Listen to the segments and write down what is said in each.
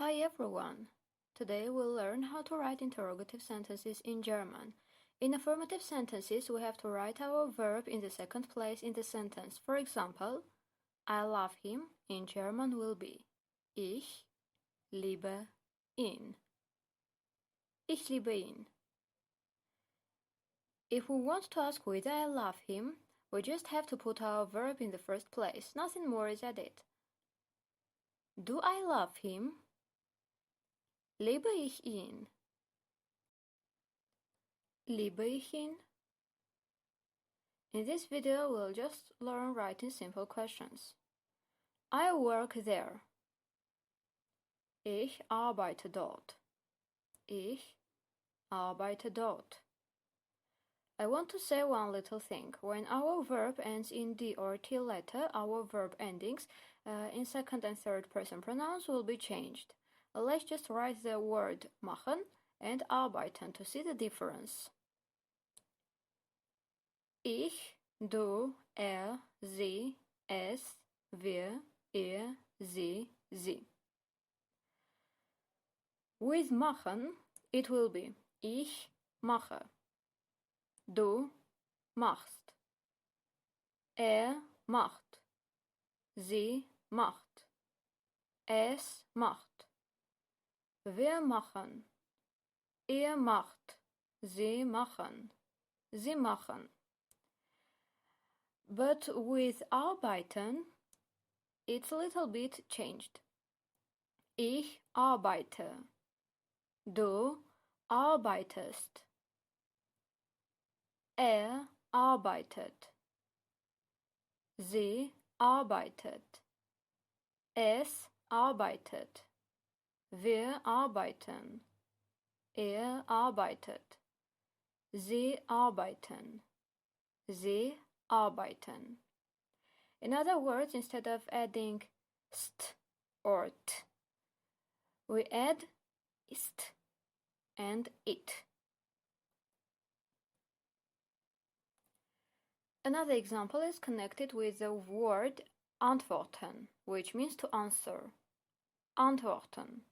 Hi everyone! Today we'll learn how to write interrogative sentences in German. In affirmative sentences, we have to write our verb in the second place in the sentence. For example, I love him in German will be Ich liebe ihn. Ich liebe ihn. If we want to ask whether I love him, we just have to put our verb in the first place. Nothing more is added. Do I love him? Liebe ich ihn? Liebe ich ihn? In this video, we'll just learn writing simple questions. I work there. Ich arbeite dort. Ich arbeite dort. I want to say one little thing. When our verb ends in D or T letter, our verb endings in second and third person pronouns will be changed. Let's just write the word machen and arbeiten to see the difference. Ich, du, sie, es, wir, ihr, sie, sie. With machen, it will be ich mache. Du machst. Macht. Sie macht. Es macht. Wir machen. Ihr macht. Sie machen. Sie machen. But with arbeiten, it's a little bit changed. Ich arbeite. Du arbeitest. Arbeitet. Sie arbeitet. Es arbeitet. Wir arbeiten. Arbeitet. Sie arbeiten. Sie arbeiten. In other words, instead of adding st or t, we add ist and it. Another example is connected with the word antworten, which means to answer. Antworten.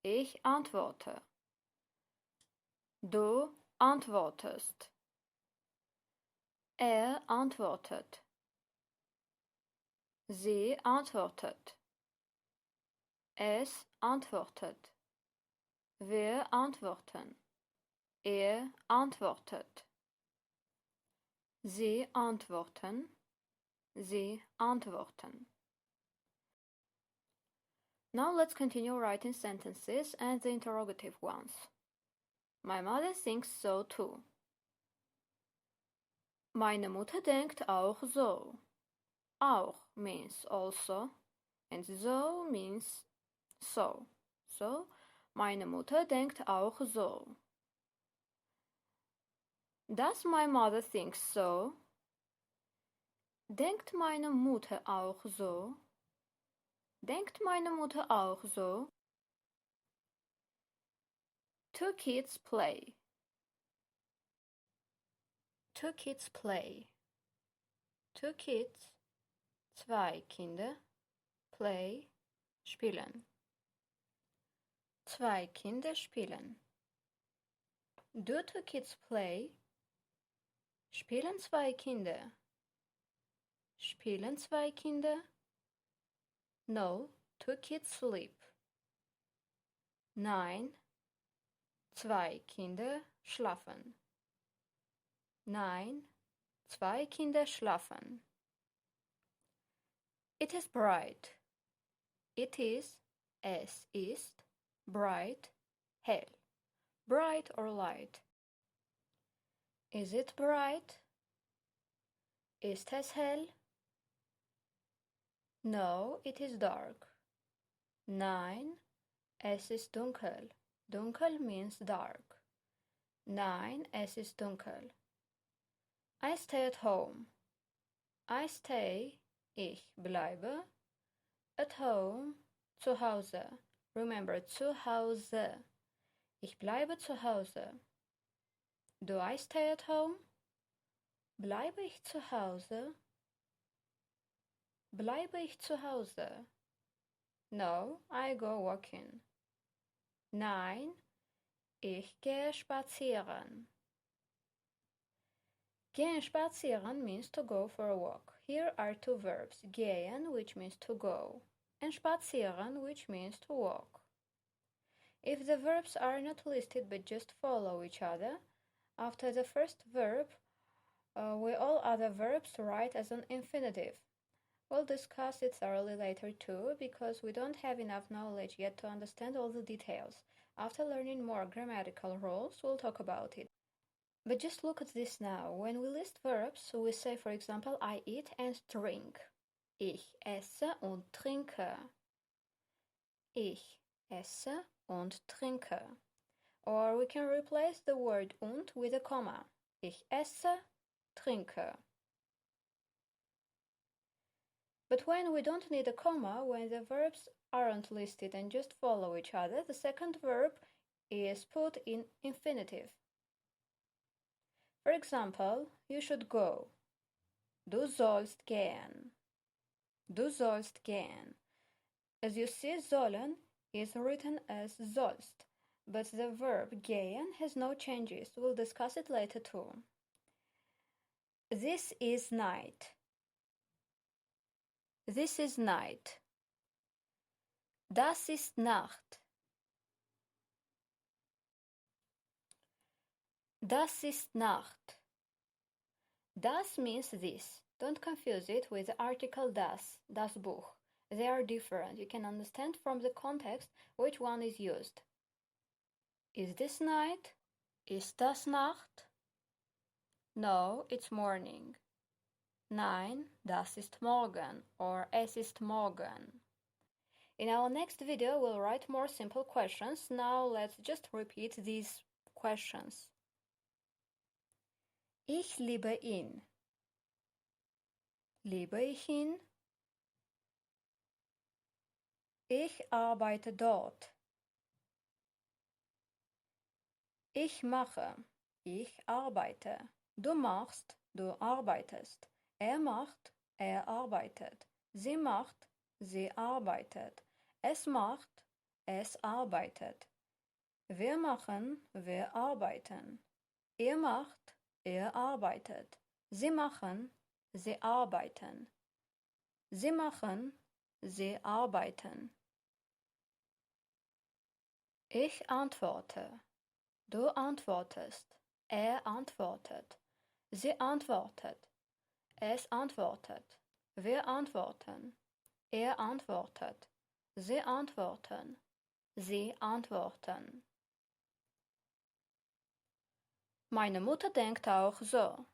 Ich antworte. Du antwortest. Antwortet. Sie antwortet. Es antwortet. Wir antworten. Antwortet. Sie antworten. Sie antworten. Now let's continue writing sentences and the interrogative ones. My mother thinks so too. Meine Mutter denkt auch so. Auch means also, and so means so. So, meine Mutter denkt auch so. Does my mother think so? Denkt meine Mutter auch so? Denkt meine Mutter auch so? Two kids play. Two kids play. Two kids, zwei Kinder, play, spielen. Zwei Kinder spielen. Do two kids play? Spielen zwei Kinder. Spielen zwei Kinder? No, two kids sleep. Nein, zwei Kinder schlafen. Nein, zwei Kinder schlafen. It is bright. It is, es ist, bright, hell. Bright or light. Is it bright? Ist es hell? No, it is dark. Nein, es ist dunkel. Dunkel means dark. Nein, es ist dunkel. I stay at home. I stay, ich bleibe. At home, zu Hause. Remember, zu Hause. Ich bleibe zu Hause. Do I stay at home? Bleibe ich zu Hause? Bleibe ich zu Hause? No, I go walking. Nein, ich gehe spazieren. Gehen spazieren means to go for a walk. Here are two verbs, gehen, which means to go, and spazieren, which means to walk. If the verbs are not listed but just follow each other, after the first verb, we all other verbs write as an infinitive. We'll discuss it thoroughly later too, because we don't have enough knowledge yet to understand all the details. After learning more grammatical rules, we'll talk about it. But just look at this now. When we list verbs, we say, for example, I eat and drink. Ich esse und trinke. Ich esse und trinke. Or we can replace the word und with a comma. Ich esse, trinke. But when we don't need a comma, when the verbs aren't listed and just follow each other, the second verb is put in infinitive. For example, you should go. Du sollst gehen. Du sollst gehen. As you see, sollen is written as sollst, but the verb gehen has no changes. We'll discuss it later too. This is night. This is night. Das ist Nacht. Das ist Nacht. Das means this. Don't confuse it with the article das Buch. They are different. You can understand from the context which one is used. Is this night? Ist das Nacht? No, it's morning. Nein, das ist morgen, or es ist morgen. In our next video, we'll write more simple questions. Now let's just repeat these questions. Ich liebe ihn. Liebe ich ihn? Ich arbeite dort. Ich mache. Ich arbeite. Du machst. Du arbeitest. Er macht. Er arbeitet. Sie macht. Sie arbeitet. Es macht. Es arbeitet. Wir machen. Wir arbeiten. Ihr macht. Ihr arbeitet. Sie machen. Sie arbeiten. Sie machen. Sie arbeiten. Ich antworte. Du antwortest. Er antwortet. Sie antwortet. Es antwortet. Wir antworten. Er antwortet. Sie antworten. Sie antworten. Meine Mutter denkt auch so.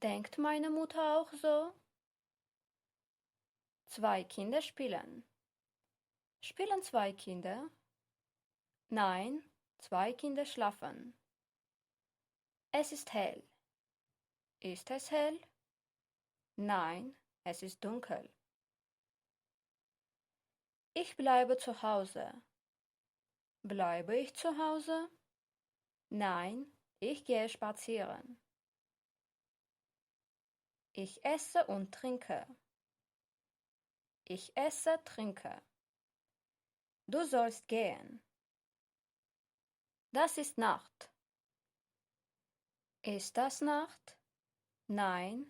Denkt meine Mutter auch so? Zwei Kinder spielen. Spielen zwei Kinder? Nein, zwei Kinder schlafen. Es ist hell. Ist es hell? Nein, es ist dunkel. Ich bleibe zu Hause. Bleibe ich zu Hause? Nein, ich gehe spazieren. Ich esse und trinke. Ich esse, trinke. Du sollst gehen. Das ist Nacht. Ist das Nacht? Nein,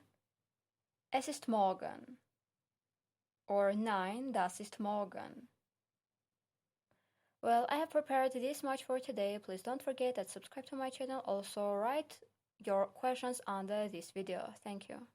es ist morgen. Or nein, das ist morgen. Well, I have prepared this much for today. Please don't forget to subscribe to my channel. Also, write your questions under this video. Thank you.